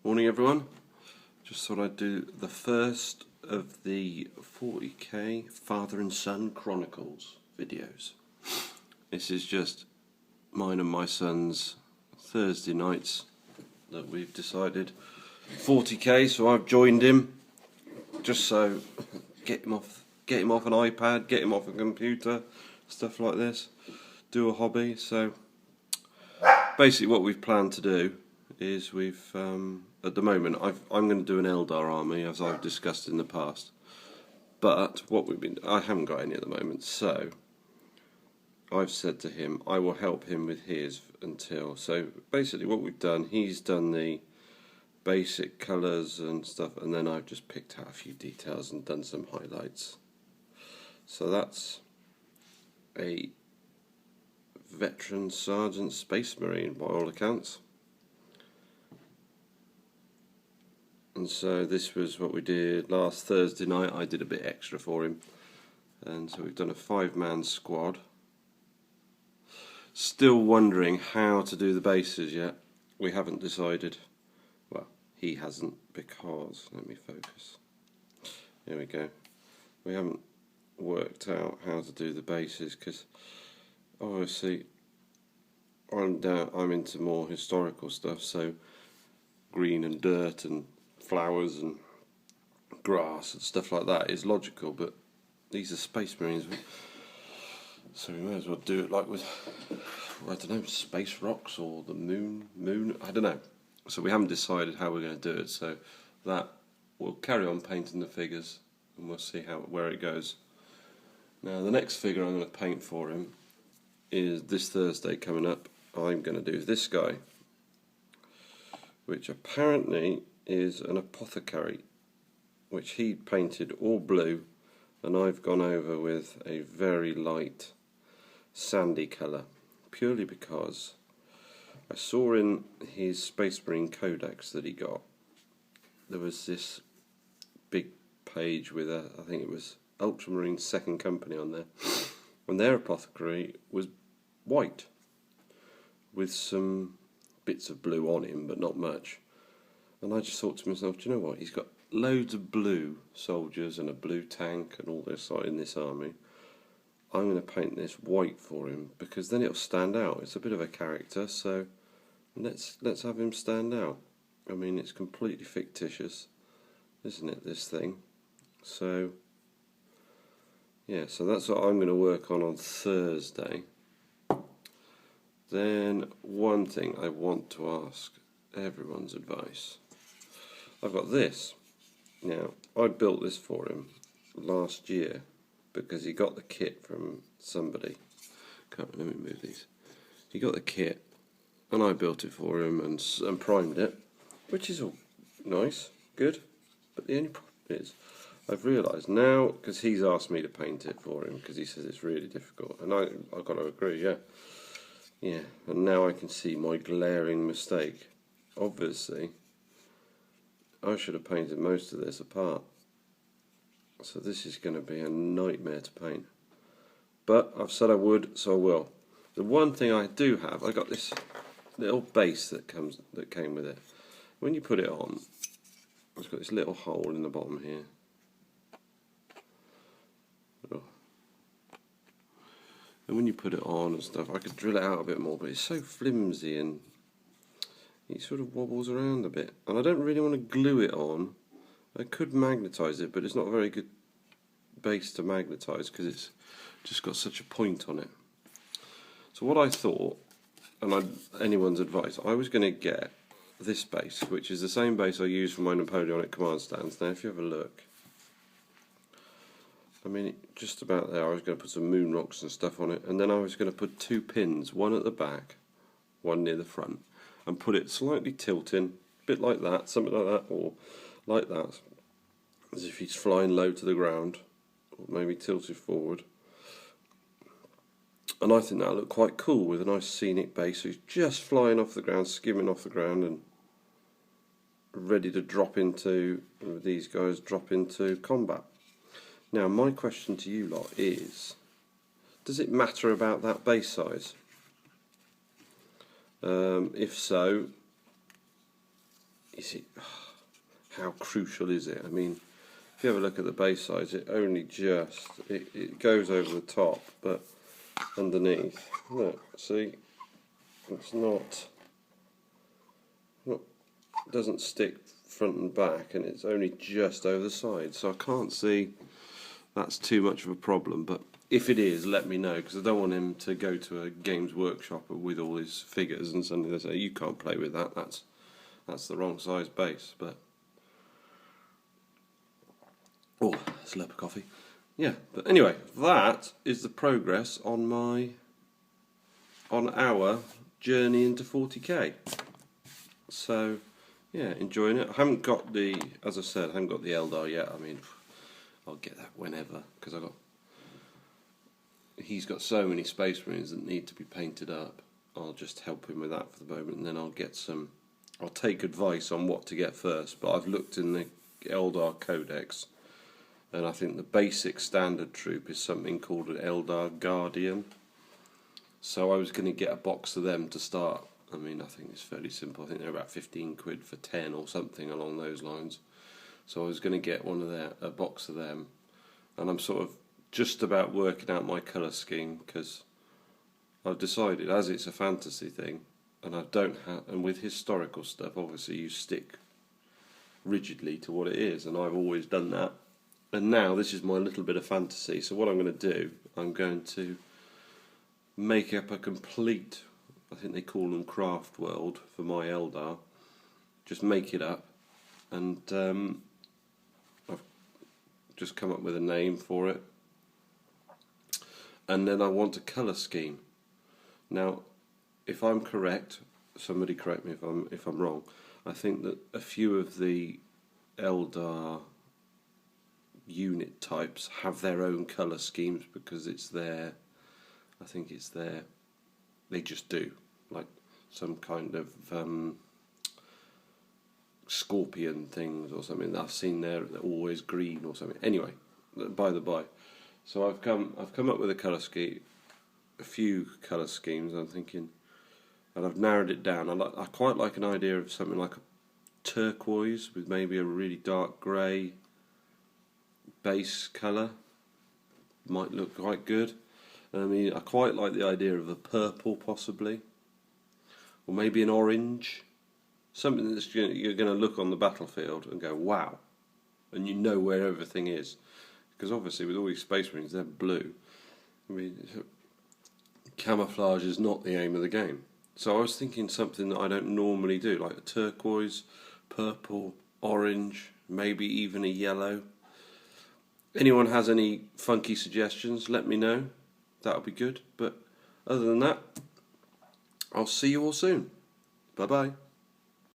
Morning everyone, just thought I'd do the first of the 40k Father and Son Chronicles videos. This is just mine and my son's Thursday nights that we've decided 40k, so I've joined him just so get him off an iPad, get him off a computer, stuff like this, do a hobby. So basically what we've planned to do is we've at the moment I'm going to do an Eldar army as I've discussed in the past, but I haven't got any at the moment, so I've said to him I will help him with his until. So basically what we've done, he's done the basic colours and stuff, and then I've just picked out a few details and done some highlights. So that's a veteran sergeant space marine by all accounts. And so this was what we did last Thursday night. I did a bit extra for him, and so we've done a 5-man squad. Still wondering how to do the bases yet. We haven't decided. Well, he hasn't, because let me focus. Here we go. We haven't worked out how to do the bases because obviously I'm into more historical stuff, so green and dirt and flowers and grass and stuff like that is logical, but these are space marines, so we may as well do it like with, I don't know, space rocks or the moon, I don't know. So we haven't decided how we're going to do it, so that we'll carry on painting the figures and we'll see where it goes. Now the next figure I'm going to paint for him is this Thursday coming up. I'm going to do this guy, which apparently is an apothecary, which he painted all blue, and I've gone over with a very light sandy colour, purely because I saw in his Space Marine Codex that he got, there was this big page with I think it was Ultramarine Second Company on there, and their apothecary was white with some bits of blue on him, but not much. And I just thought to myself, do you know what, he's got loads of blue soldiers and a blue tank and all this in this army. I'm going to paint this white for him because then it'll stand out. It's a bit of a character, so let's have him stand out. I mean, it's completely fictitious, isn't it, this thing? So yeah, so that's what I'm going to work on Thursday. Then one thing I want to ask everyone's advice. I've got this. Now, I built this for him last year because he got the kit from somebody. Let me move these. He got the kit and I built it for him and primed it, which is all nice, good. But the only problem is I've realised now, because he's asked me to paint it for him because he says it's really difficult, and I've got to agree, yeah, and now I can see my glaring mistake. Obviously, I should have painted most of this apart. So this is going to be a nightmare to paint. But I've said I would, so I will. The one thing I do have, I got this little base that came with it. When you put it on, it's got this little hole in the bottom here. Oh. And when you put it on and stuff, I could drill it out a bit more, but it's so flimsy and it sort of wobbles around a bit, and I don't really want to glue it on. I could magnetise it, but it's not a very good base to magnetise because it's just got such a point on it. So what I thought, and anyone's advice, I was going to get this base, which is the same base I use for my Napoleonic command stands. Now if you have a look, I mean, just about there, I was going to put some moon rocks and stuff on it, and then I was going to put 2 pins, one at the back, one near the front, and put it slightly tilting, a bit like that, something like that, or like that, as if he's flying low to the ground, or maybe tilted forward. And I think that'll look quite cool with a nice scenic base. So he's just flying off the ground, skimming off the ground, and ready to drop into, these guys drop into combat. Now my question to you lot is, does it matter about that base size? If so, is it? How crucial is it? I mean, if you have a look at the base sides, it only just it goes over the top, but underneath, look, see, it's not doesn't stick front and back, and it's only just over the side, so I can't see that's too much of a problem. But if it is, let me know, because I don't want him to go to a Games Workshop with all his figures and suddenly they say, you can't play with that, that's the wrong size base. But oh, slurp of coffee. Yeah, but anyway, that is the progress on our journey into 40k. So yeah, enjoying it. I haven't got the, as I said, I haven't got the Eldar yet. I mean, I'll get that whenever, because he's got so many Space Marines that need to be painted up. I'll just help him with that for the moment, and then I'll take advice on what to get first. But I've looked in the Eldar Codex, and I think the basic standard troop is something called an Eldar Guardian. So I was going to get a box of them to start. I mean, I think it's fairly simple. I think they're about 15 quid for 10 or something along those lines. So I was going to get a box of them, and I'm sort of just about working out my colour scheme, because I've decided, as it's a fantasy thing, and and with historical stuff, obviously you stick rigidly to what it is, and I've always done that. And now this is my little bit of fantasy. So what I'm going to do, I'm going to make up a complete, I think they call them craft world for my Eldar. Just make it up, and I've just come up with a name for it. And then I want a colour scheme. Now, if I'm correct, somebody correct me if I'm wrong. I think that a few of the Eldar unit types have their own colour schemes because it's their, I think it's their, they just do, like some kind of scorpion things or something that I've seen there, they're always green or something. Anyway, by the by, so I've come up with a colour scheme, a few colour schemes. I'm thinking, and I've narrowed it down. I quite like an idea of something like a turquoise with maybe a really dark grey base colour. Might look quite good. I mean, I quite like the idea of a purple possibly, or maybe an orange. Something that's you're going to look on the battlefield and go, wow, and you know where everything is. Because obviously with all these Space Marines, they're blue. I mean, camouflage is not the aim of the game. So I was thinking something that I don't normally do, like a turquoise, purple, orange, maybe even a yellow. Anyone has any funky suggestions, let me know. That would be good. But other than that, I'll see you all soon. Bye-bye.